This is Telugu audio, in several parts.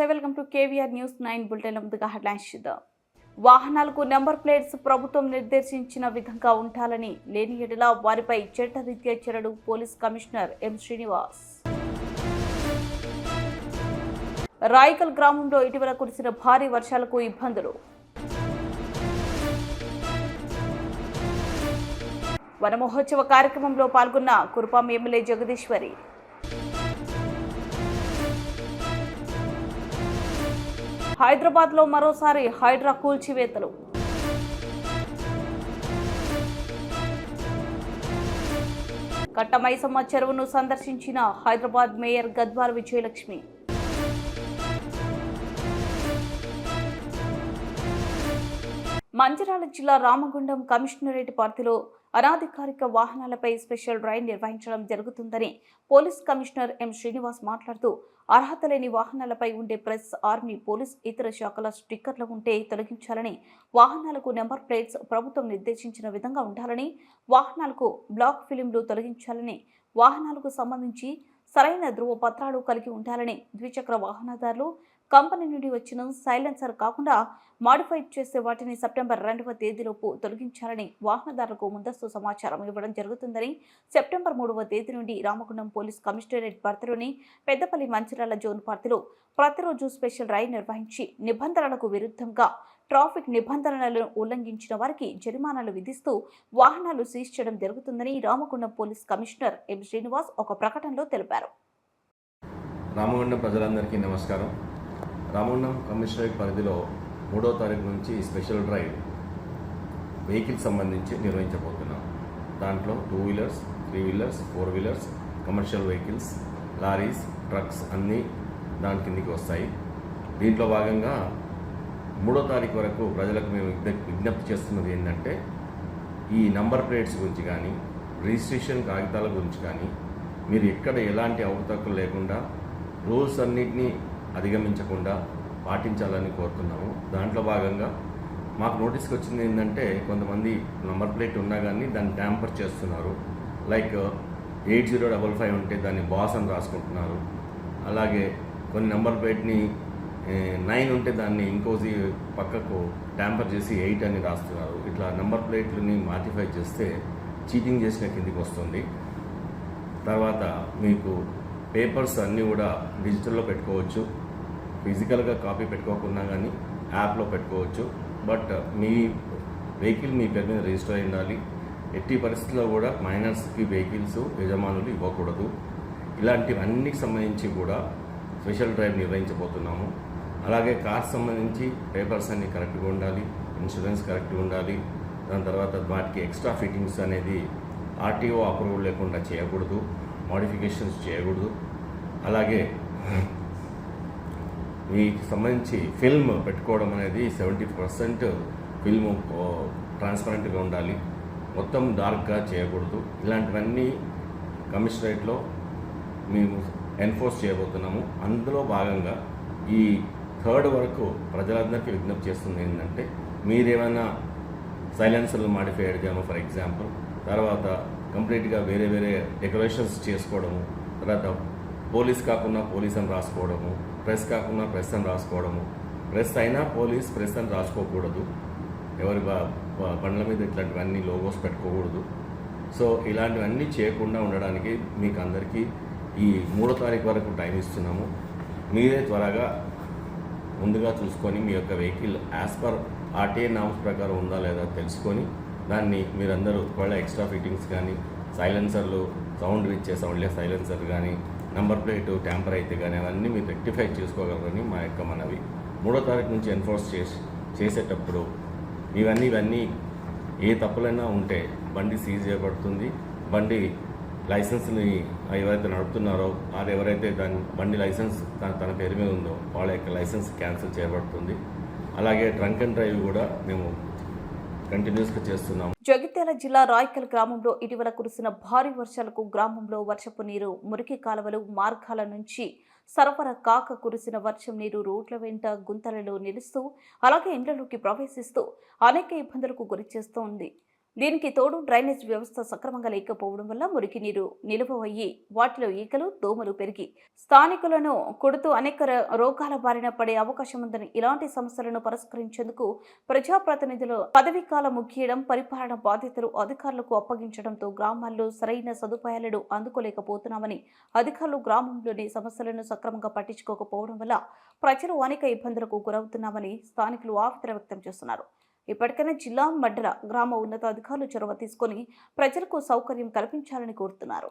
నమస్తే welcome to KVR news 9 bulletin ముందుగా హెడ్లైన్స్ చూద్దాం. వాహనాలకు నెంబర్ ప్లేట్స్ ప్రభుత్వం నిర్దేశించిన విధంగా ఉండాలని లేని ఎడల వారిపై చట్టరీత్యా చర్యలు police commissioner M Srinivas. Raikal గ్రామంలో ఇటీవల కురిసిన భారీ వర్షాలకు ఇబ్బందులు. వన మహోత్సవ కార్యక్రమంలో పాల్గొన్న కురుపాం ఎమ్మెల్యే జగదీశ్వరి. హైదరాబాద్లో మరోసారి హైడ్రా కూల్చివేతలు. కట్టమైసమ్మ చెరువును సందర్శించిన హైదరాబాద్ మేయర్ గద్వాల్ విజయలక్ష్మి. మంచిర్యాల జిల్లా రామగుండం కమిషనరేట్ పరిధిలో అనాధికారిక వాహనాలపై స్పెషల్ డ్రైవ్ నిర్వహించడం జరుగుతుందని పోలీస్ కమిషనర్ ఎం శ్రీనివాస్ మాట్లాడుతూ, అర్హత లేని వాహనాలపై ఉండే ప్రెస్, ఆర్మీ, పోలీస్, ఇతర శాఖల స్టిక్కర్లు ఉంటే తొలగించాలని, వాహనాలకు నెంబర్ ప్లేట్స్ ప్రభుత్వం నిర్దేశించిన విధంగా ఉండాలని, వాహనాలకు బ్లాక్ ఫిలింలు తొలగించాలని, వాహనాలకు సంబంధించి సరైన ధృవపత్రాలు కలిగి ఉండాలని, ద్విచక్ర వాహనదారులు కంపెనీ నుండి వచ్చిన సైలెన్సర్ కాకుండా మాడిఫై చేసే వాటిని సెప్టెంబర్ 2వ తేదీలోపు తొలగించాలని వాహనదారులకు ముందస్తు సమాచారం ఇవ్వడం జరుగుతుందని, సెప్టెంబర్ 3వ తేదీ నుండి రామగుండం పోలీస్ కమిషనరేట్ పరిధిలోని పెద్దపల్లి మంచిర్యాల జోన్ పరిధిలో ప్రతిరోజు స్పెషల్ డ్రైవ్ నిర్వహించి నిబంధనలకు విరుద్ధంగా ట్రాఫిక్ నిబంధనలను ఉల్లంఘించిన వారికి జరిమానాలు విధిస్తూ వాహనాలు సీజ్ చేయడం జరుగుతుందని Ramagundam police commissioner M Srinivas ఒక ప్రకటనలో తెలిపారు. రామగుండం ప్రజలందరికీ నమస్కారం. రామగుండం కమిషనరేట్ పరిధిలో 3వ తారీఖు నుంచి స్పెషల్ డ్రైవ్ వెహికల్స్ సంబంధించి నిర్వహించబోతున్నాం. దాంట్లో 2 wheelers, 3 wheelers, 4 wheelers, commercial vehicles, lorries, trucks అన్నీ దాని కిందికి వస్తాయి. దీంట్లో భాగంగా 3వ తారీఖు వరకు ప్రజలకు మేము విజ్ఞప్తి చేస్తున్నది ఏంటంటే, ఈ నంబర్ ప్లేట్స్ గురించి కానీ, రిజిస్ట్రేషన్ కాగితాల గురించి కానీ మీరు ఎక్కడ ఎలాంటి అవకతవకలు లేకుండా రూల్స్ అన్నింటినీ అధిగమించకుండా పాటించాలని కోరుతున్నాము. దాంట్లో భాగంగా మాకు నోటీస్కి వచ్చింది ఏంటంటే, కొంతమంది నంబర్ ప్లేట్ ఉన్నా కానీ దాన్ని ట్యాంపర్ చేస్తున్నారు. లైక్ 8055 ఉంటే దాన్ని బాస్ అని రాసుకుంటున్నారు. అలాగే కొన్ని నంబర్ ప్లేట్ని 9 ఉంటే దాన్ని ఇంకోసి పక్కకు ట్యాంపర్ చేసి 8 అని రాస్తున్నారు. ఇట్లా నంబర్ ప్లేట్లని మాడిఫై చేస్తే చీటింగ్ చేసిన కిందికి వస్తుంది. తర్వాత మీకు పేపర్స్ అన్నీ కూడా డిజిటల్లో పెట్టుకోవచ్చు, ఫిజికల్గా కాపీ పెట్టుకోకుండా కానీ యాప్లో పెట్టుకోవచ్చు. బట్ మీ వెహికల్ మీ పేరు మీద రిజిస్టర్ అయి ఉండాలి. ఎట్టి పరిస్థితుల్లో కూడా మైనర్స్కి వెహికల్స్ యజమానులు ఇవ్వకూడదు. ఇలాంటివన్నిటికి సంబంధించి కూడా స్పెషల్ డ్రైవ్ నిర్వహించబోతున్నాము. అలాగే కార్స్ సంబంధించి పేపర్స్ అన్నీ కరెక్ట్గా ఉండాలి, ఇన్సూరెన్స్ కరెక్ట్గా ఉండాలి. దాని తర్వాత వాటికి ఎక్స్ట్రా ఫిట్టింగ్స్ అనేది ఆర్టీఓ అప్రూవల్ లేకుండా చేయకూడదు, మోడిఫికేషన్స్ చేయకూడదు. అలాగే వీటికి సంబంధించి ఫిల్మ్ పెట్టుకోవడం అనేది 70% ఫిల్మ్ ట్రాన్స్పరెంట్గా ఉండాలి, మొత్తం డార్క్గా చేయకూడదు. ఇలాంటివన్నీ కమిషనరేట్లో మేము ఎన్ఫోర్స్ చేయబోతున్నాము. అందులో భాగంగా ఈ 3rd వరకు ప్రజలందరికీ విజ్ఞప్తి చేస్తుంది ఏంటంటే, మీరేమైనా సైలెన్సర్లు మాడిఫై చేయడము ఫర్ ఎగ్జాంపుల్, తర్వాత కంప్లీట్గా వేరే వేరే డెకరేషన్స్ చేసుకోవడము, తర్వాత పోలీస్ కాకుండా పోలీస్ అని రాసుకోవడము, ప్రెస్ కాకుండా ప్రెస్ అని రాసుకోవడము, ప్రెస్ అయినా పోలీస్, ప్రెస్ అని రాసుకోకూడదు. ఎవరి బండ్ల మీద ఇట్లాంటివన్నీ లోగోస్ పెట్టుకోకూడదు. సో ఇలాంటివన్నీ చేయకుండా ఉండడానికి మీకు అందరికీ ఈ 3వ తారీఖు వరకు టైం ఇస్తున్నాము. మీరే త్వరగా ముందుగా చూసుకొని మీ యొక్క vehicle as per RTA norms ప్రకారం ఉందా లేదా తెలుసుకొని దాన్ని మీరందరూ ఒకవేళ ఎక్స్ట్రా ఫిట్టింగ్స్ కానీ, సైలెన్సర్లు సౌండ్ ఇచ్చే సౌండ్లెస్ సైలెన్సర్ కానీ, నంబర్ ప్లేట్ ట్యాంపర్ అయితే కానీ అవన్నీ మీరు రెక్టిఫై చేసుకోగలరని మా యొక్క మనవి. 3వ తారీఖు నుంచి ఎన్ఫోర్స్ చేసేటప్పుడు ఇవన్నీ ఏ తప్పులైనా ఉంటే బండి సీజ్ చేయబడుతుంది. బండి లైసెన్స్ని ఎవరైతే నడుపుతున్నారో వారు ఎవరైతే బండి లైసెన్స్ తన పేరు మీద ఉందో వాళ్ళ యొక్క లైసెన్స్ క్యాన్సిల్ చేయబడుతుంది. అలాగే ట్రంక్ అండ్ డ్రైవ్ కూడా మేము కంటిన్యూస్గా చేస్తున్నాం. జగిత్యాల జిల్లా రాయికల్ గ్రామంలో ఇటీవల కురిసిన భారీ వర్షాలకు గ్రామంలో వర్షపు నీరు మురికి కాలువలు మార్గాల నుంచి సరఫరా కాక కురిసిన వర్షం నీరు రోడ్ల వెంట గుంతలలో నిలుస్తూ అలాగే ఇండ్లలోకి ప్రవేశిస్తూ అనేక ఇబ్బందులకు గురి చేస్తోంది. దీనికి తోడు డ్రైనేజ్ వ్యవస్థ సక్రమంగా లేకపోవడం వల్ల మురికి నీరు నిలువ అయ్యి వాటిలో ఈకలు దోమలు పెరిగి స్థానికులను కొడుతూ అనేక రోగాల బారిన పడే అవకాశం ఉందని, ఇలాంటి సమస్యలను పరిష్కరించేందుకు ప్రజాప్రతినిధులు పదవీ కాలం ముగియడం, పరిపాలన బాధ్యతలు అధికారులకు అప్పగించడంతో గ్రామాల్లో సరైన సదుపాయాలను అందుకోలేకపోతున్నామని, అధికారులు గ్రామంలోని సమస్యలను సక్రమంగా పట్టించుకోకపోవడం వల్ల ప్రజలు అనేక ఇబ్బందులకు గురవుతున్నామని స్థానికులు ఆవేదన వ్యక్తం చేస్తున్నారు. ఇప్పటికైనా జిల్లా, మండల, గ్రామ ఉన్నతాధికారులు చొరవ తీసుకొని ప్రజలకు సౌకర్యం కల్పించాలని కోరుతున్నారు.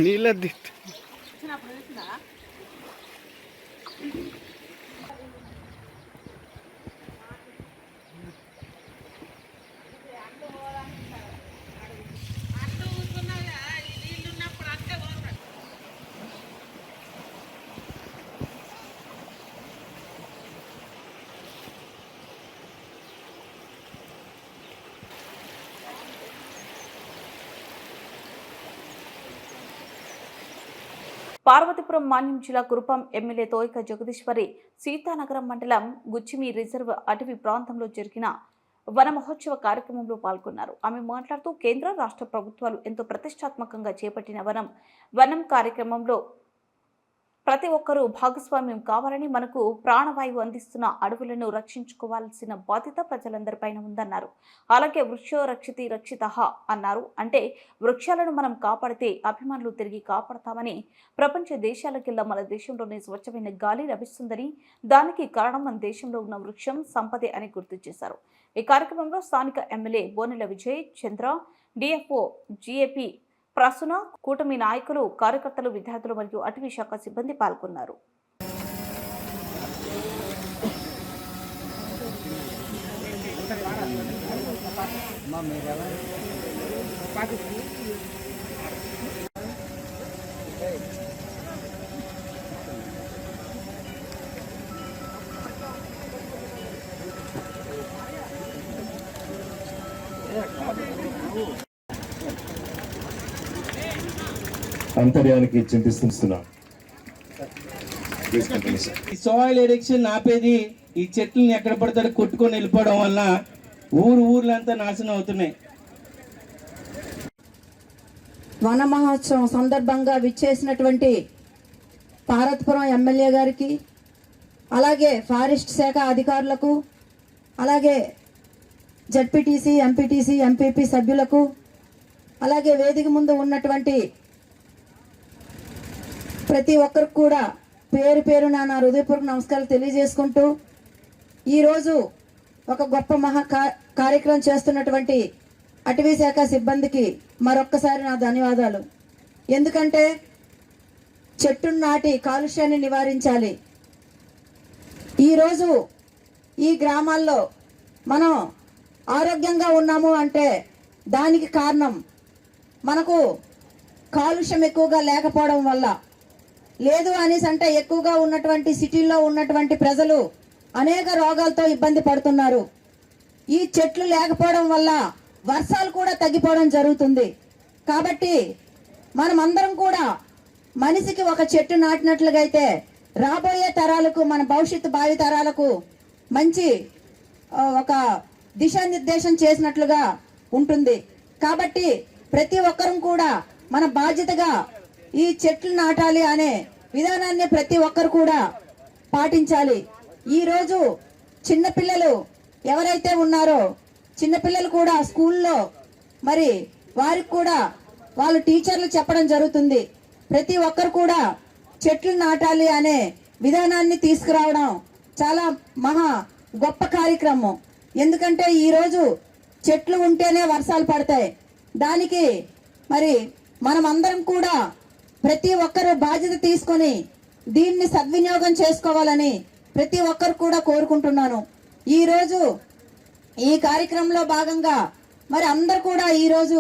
నీళ్ళ పార్వతీపురం మాన్యం జిల్లా కురుపాం ఎమ్మెల్యే తోయిక జగదీశ్వరి సీతానగరం మండలం గుచ్చిమి రిజర్వ్ అటవీ ప్రాంతంలో జరిగిన వన మహోత్సవ కార్యక్రమంలో పాల్గొన్నారు. ఆమె మాట్లాడుతూ కేంద్ర, రాష్ట్ర ప్రభుత్వాలు ఎంతో ప్రతిష్టాత్మకంగా చేపట్టిన వనం కార్యక్రమంలో ప్రతి ఒక్కరూ భాగస్వామ్యం కావాలని, మనకు ప్రాణవాయువు అందిస్తున్న అడవులను రక్షించుకోవాల్సిన బాధ్యత ప్రజలందరిపైన ఉందన్నారు. అలాగే వృక్షో రక్షితి రక్షితః అన్నారు. అంటే వృక్షాలను మనం కాపాడితే అభిమానులు తిరిగి కాపాడతామని, ప్రపంచ దేశాలకెల్లా మన దేశంలోనే స్వచ్ఛమైన గాలి లభిస్తుందని, దానికి కారణం మన దేశంలో ఉన్న వృక్షం సంపదే అని గుర్తు చేశారు. ఈ కార్యక్రమంలో స్థానిక ఎమ్మెల్యే బోనెల విజయ్ చంద్ర, డిఎఫ్ఓ జిఏపీ ప్రసూన, కూటమి నాయకులు, కార్యకర్తలు, విద్యార్థులు మరియు అటవీ శాఖ సిబ్బంది పాల్గొన్నారు. అంతర్యానికి చింతిస్తున్నాం. ఈ సాయిల్ ఎరెక్షన్ ఆపేది ఈ చెట్లను ఎక్కడ పడతాడో కొట్టుకొని వెళ్ళిపోవడం వల్ల ఊర్లంతా నాశనం అవుతున్నాయి. వన మహోత్సవం సందర్భంగా విచ్చేసినటువంటి పార్వతీపురం ఎమ్మెల్యే గారికి, అలాగే ఫారెస్ట్ శాఖ అధికారులకు, అలాగే జడ్పీటీసీ, ఎంపీటీసీ, ఎంపీపీ సభ్యులకు, అలాగే వేదిక ముందు ఉన్నటువంటి ప్రతి ఒక్కరికి కూడా పేరు పేరున నా హృదయపూర్వక నమస్కారాలు తెలియజేసుకుంటూ, ఈరోజు ఒక గొప్ప కార్యక్రమం చేస్తున్నటువంటి అటవీ శాఖ సిబ్బందికి మరొక్కసారి నా ధన్యవాదాలు. ఎందుకంటే చెట్టును నాటి కాలుష్యాన్ని నివారించాలి. ఈరోజు ఈ గ్రామాల్లో మనం ఆరోగ్యంగా ఉన్నాము అంటే దానికి కారణం మనకు కాలుష్యం ఎక్కువగా లేకపోవడం వల్ల. లేదు అనేసి అంటే ఎక్కువగా ఉన్నటువంటి సిటీల్లో ఉన్నటువంటి ప్రజలు అనేక రోగాలతో ఇబ్బంది పడుతున్నారు. ఈ చెట్లు లేకపోవడం వల్ల వర్షాలు కూడా తగ్గిపోవడం జరుగుతుంది. కాబట్టి మనం అందరం కూడా మనిషికి ఒక చెట్టు నాటినట్లుగా అయితే రాబోయే తరాలకు, మన భవిష్యత్తు భావి తరాలకు మంచి ఒక దిశానిర్దేశం చేసినట్లుగా ఉంటుంది. కాబట్టి ప్రతి ఒక్కరం కూడా మన బాధ్యతగా ఈ చెట్లు నాటాలి అనే విధానాన్ని ప్రతి ఒక్కరు కూడా పాటించాలి. ఈరోజు చిన్నపిల్లలు ఎవరైతే ఉన్నారో చిన్నపిల్లలు కూడా స్కూల్లో మరి వారికి కూడా వాళ్ళు టీచర్లు చెప్పడం జరుగుతుంది. ప్రతి ఒక్కరు కూడా చెట్లు నాటాలి అనే విధానాన్ని తీసుకురావడం చాలా మహా గొప్ప కార్యక్రమం. ఎందుకంటే ఈరోజు చెట్లు ఉంటేనే వర్షాలు పడతాయి. దానికి మరి మనం అందరం కూడా ప్రతి ఒక్కరు బాధ్యత తీసుకొని దీన్ని సద్వినియోగం చేసుకోవాలని ప్రతి ఒక్కరు కూడా కోరుకుంటున్నాను. ఈరోజు ఈ కార్యక్రమంలో భాగంగా మరి అందరు కూడా ఈరోజు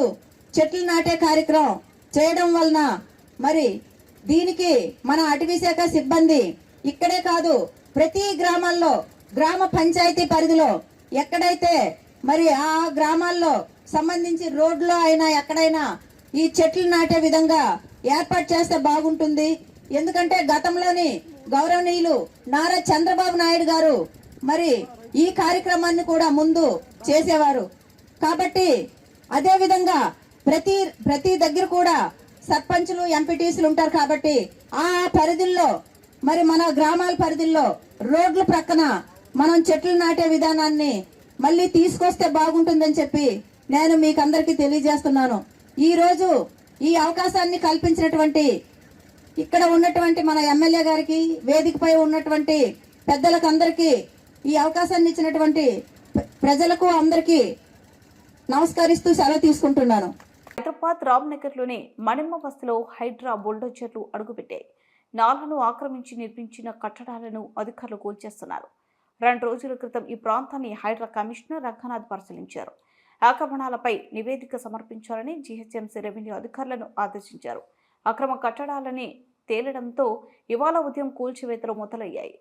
చెట్లు నాటే కార్యక్రమం చేయడం వలన మరి దీనికి మన అటవీ శాఖ సిబ్బంది ఇక్కడే కాదు ప్రతి గ్రామాల్లో, గ్రామ పంచాయతీ పరిధిలో ఎక్కడైతే మరి ఆ గ్రామాల్లో సంబంధించి రోడ్లో అయినా ఎక్కడైనా ఈ చెట్లు నాటే విధంగా ఏర్పాటు చేస్తే బాగుంటుంది. ఎందుకంటే గతంలోని గౌరవనీయులు నారా చంద్రబాబు నాయుడు గారు మరి ఈ కార్యక్రమాన్ని కూడా ముందు చేసేవారు. కాబట్టి అదే విధంగా ప్రతి దగ్గర కూడా సర్పంచులు, ఎంపీటీసీలు ఉంటారు. కాబట్టి ఆ పరిధుల్లో మరి మన గ్రామాల పరిధుల్లో రోడ్ల ప్రక్కన మనం చెట్లు నాటే విధానాన్ని మళ్ళీ తీసుకొస్తే బాగుంటుందని చెప్పి నేను మీకు అందరికీ తెలియజేస్తున్నాను. ఈ రోజు ఈ అవకాశాన్ని కల్పించినటువంటి ఇక్కడ ఉన్నటువంటి మన ఎమ్మెల్యే గారికి, వేదికపై ఉన్నటువంటి పెద్దలకు అందరికీ, ఈ అవకాశాన్ని ఇచ్చినటువంటి ప్రజలకు అందరికీ నమస్కరిస్తూ సెలవు తీసుకుంటున్నాను. హైదరాబాద్ రామ్నగర్లోని మణిమ్మ బస్తీలో హైడ్రా బుల్డోజర్లు అడుగుపెట్టాయి. నాలను ఆక్రమించి నిర్మించిన కట్టడాలను అధికారులు కూల్చేస్తున్నారు. 2 రోజుల క్రితం ఈ ప్రాంతాన్ని హైడ్రా కమిషనర్ రంగనాథ్ పరిశీలించారు. ఆక్రమణలపై నివేదిక సమర్పించాలని జీహెచ్ఎంసీ రెవెన్యూ అధికారులను ఆదేశించారు. అక్రమ కట్టడాలని తేలడంతో ఇవాళ ఉదయం కూల్చివేతలు మొదలయ్యాయి.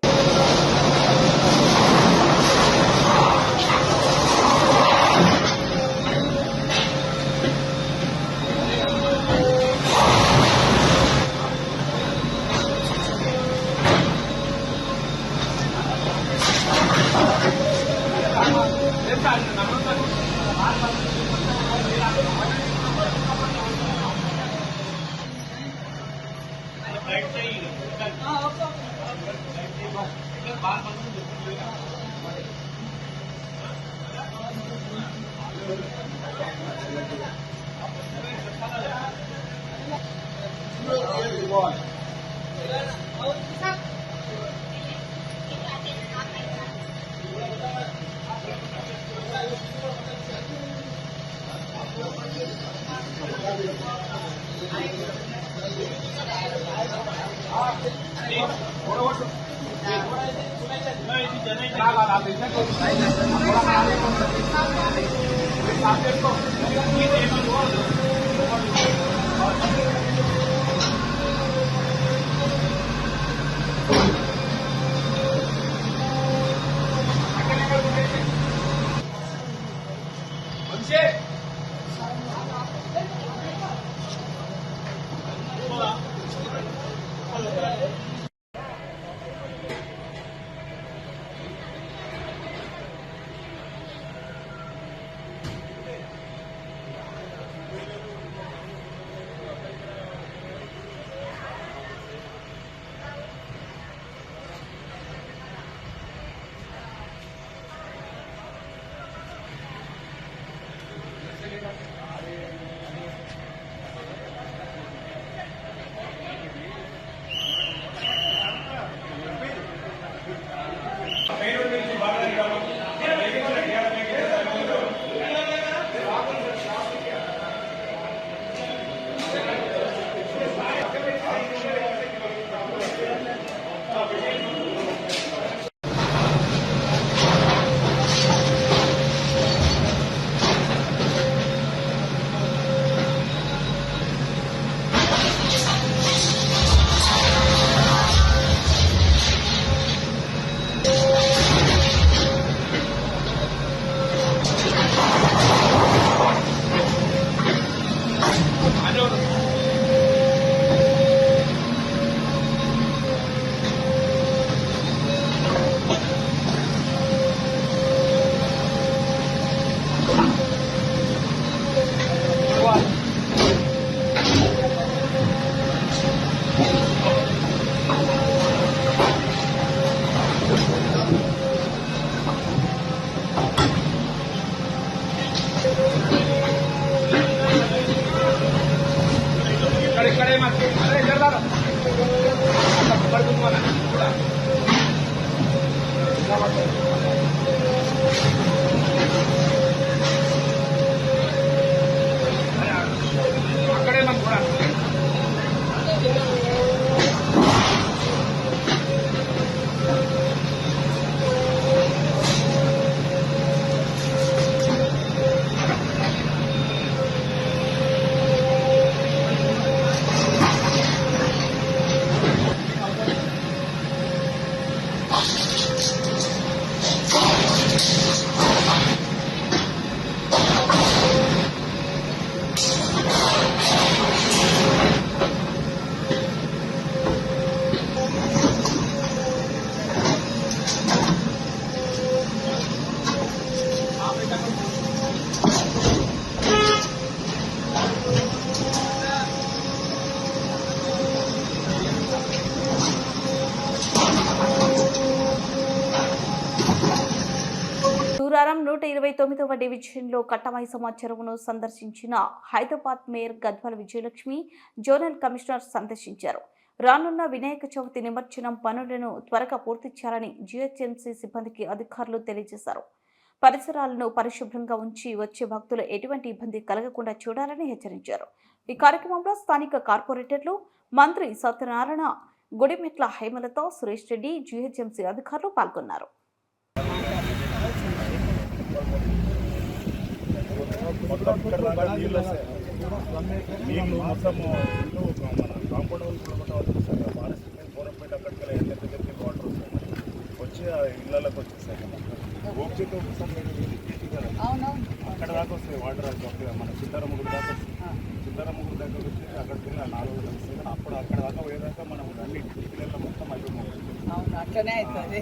సూరారం 129వ డివిజన్లో కట్టమైసమ్మ చెరువును సందర్శించిన Hyderabad mayor Gadwal Vijayalakshmi zonal commissioner సందర్శించారు. రానున్న వినాయక చవితి నిమజ్జనం పనులను త్వరగా పూర్తి చేయాలని జీహెచ్ఎంసీ సిబ్బందికి అధికారులు తెలియజేశారు. పరిసరాలను పరిశుభ్రంగా ఉంచి వచ్చే భక్తులు ఎటువంటి ఇబ్బంది కలగకుండా చూడాలని హెచ్చరించారు. ఈ కార్యక్రమంలో స్థానిక కార్పొరేటర్లు, మంత్రి సత్యనారాయణ, గుడిమెట్ల హేమలత, సురేష్ రెడ్డి, జీహెచ్ఎంసీ అధికారులు పాల్గొన్నారు. నీళ్ళు మొత్తం మన కాంపౌండ్ ఫోరంపేట అక్కడికి ఎల్లెత్తి వాటర్ వచ్చి ఇళ్ళకి వచ్చేసాయి. ఓపిక అక్కడ దాకా వస్తాయి వాటర్. మన చిత్తరముగుడు దాకా వచ్చి అక్కడికి వెళ్ళి 4 రోజులు వస్తాయి. కానీ అప్పుడు అక్కడ దాకా పోయేదాకా మనం అన్ని పిల్లల మొత్తం అయిపోయి అట్లనే అవుతుంది.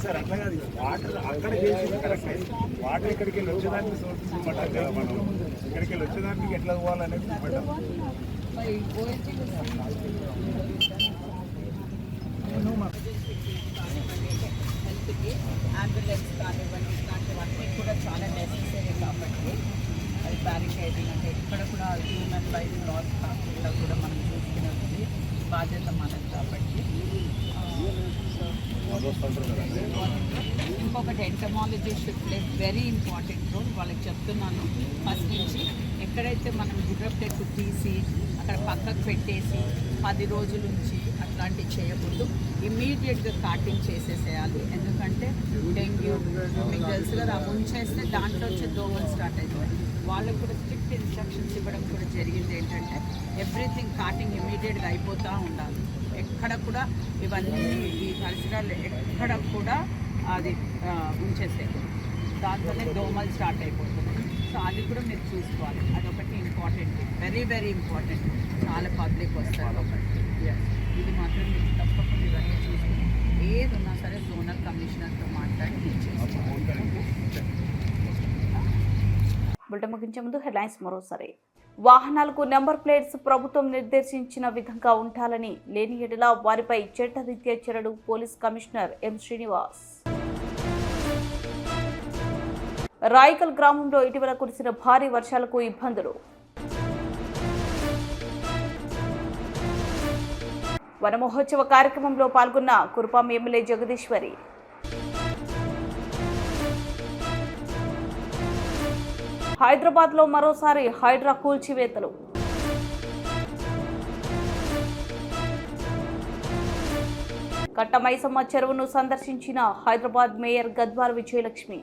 సార్ అట్లా కాదు, వాటర్ అక్కడ కరెక్ట్. వాటర్ ఇక్కడికి వెళ్ళి వచ్చేదానికి సోర్సెస్ ఇవ్వటం కదా. మనం ఇక్కడికి వెళ్ళి వచ్చేదానికి ఎట్లా పోవాలనేది ఇవ్వటం. అంబులెన్స్ కానివ్వండి, ఇట్లాంటివన్నీ కూడా చాలా నెసెసరీ కాబట్టి అది బ్యారికేడింగ్ అంటే ఇక్కడ కూడా హ్యూమన్ లైఫ్ లాస్ కాకుండా కూడా మనం చూసుకునేది బాధ్యత మనది కాబట్టి. ఇంకొకటి entomology should play very important role. వాళ్ళకి చెప్తున్నాను ఫస్ట్ నుంచి. ఎక్కడైతే మనం గుర్రపెట్టు తీసి అక్కడ పక్కకు పెట్టేసి 10 రోజుల నుంచి అట్లాంటివి చేయకూడదు. ఇమ్మీడియట్గా కార్టింగ్ చేసేసేయాలి. ఎందుకంటే డెంగ్యూ మీకు తెలుసు కదా, ఉంచేస్తే దాంట్లో వచ్చే దోమలు స్టార్ట్ అవుతాయి. వాళ్ళకు కూడా స్ట్రిక్ట్ ఇన్స్ట్రక్షన్స్ ఇవ్వడం కూడా జరిగింది. ఏంటంటే ఎవ్రీథింగ్ కార్టింగ్ ఇమ్మీడియట్గా అయిపోతూ ఉండాలి. ఎక్కడ కూడా ఇవన్నీ ఈ పరిసరాలు ఎక్కడ కూడా అది ఉంచేసేది, దాంట్లోనే దోమలు స్టార్ట్ అయిపోతున్నాయి. సో అది కూడా మీరు చూసుకోవాలి. అదొకటి ఇంపార్టెంట్, వెరీ వెరీ ఇంపార్టెంట్. చాలా పబ్లిక్ వస్తారు ఒకటి. ఇది మాత్రం మీరు తప్పకుండా ఇవన్నీ చూసుకుని ఏది ఉన్నా సరే జోనల్ కమిషనర్తో మాట్లాడి మీరు చేసుకోవాలి. బులెటిన్ ముగించే ముందు హెడ్లైన్స్ మరోసారి. వాహనాలకు నెంబర్ ప్లేట్స్ ప్రభుత్వం నిర్దేశించిన విధంగా ఉండాలని, లేని ఎడల వారిపై చట్టరీత్యా చర్యలు police commissioner M Srinivas. Raikal గ్రామంలో ఇటీవల కురిసిన భారీ వర్షాలకు ఇబ్బందులు. వన మహోత్సవ కార్యక్రమంలో పాల్గొన్న కురుపాం ఎమ్మెల్యే జగదీశ్వరి. హైదరాబాద్లో మరోసారి హైడ్రా కూల్చివేతలు. కట్టమైసమ్మ చెరువును సందర్శించిన హైదరాబాద్ మేయర్ గద్వాల విజయలక్ష్మి.